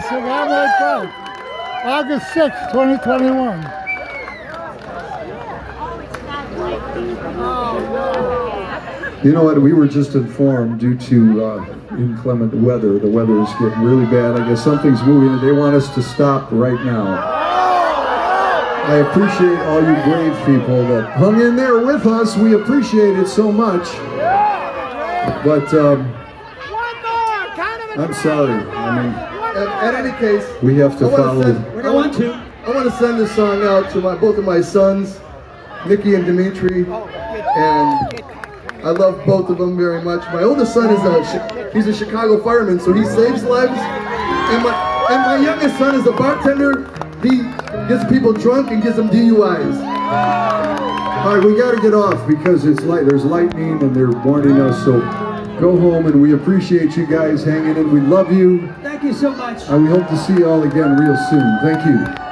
Classic, I'm like that. August 6th, 2021. You know what, we were just informed due to inclement weather, the weather is getting really bad. I guess something's moving and they want us to stop right now. I appreciate all you brave people that hung in there with us. We appreciate it so much. But I'm sorry. I mean, at any case, we have to follow. I want to send this song out to both of my sons, Nikki and Dimitri, and I love both of them very much. My oldest son he's a Chicago fireman, so he saves lives, and my youngest son is a bartender. He gets people drunk and gives them DUIs. All right, we got to get off because it's light. There's lightning and they're warning us. So go home, and we appreciate you guys hanging in. We love you. Thank you so much. And we hope to see you all again real soon. Thank you.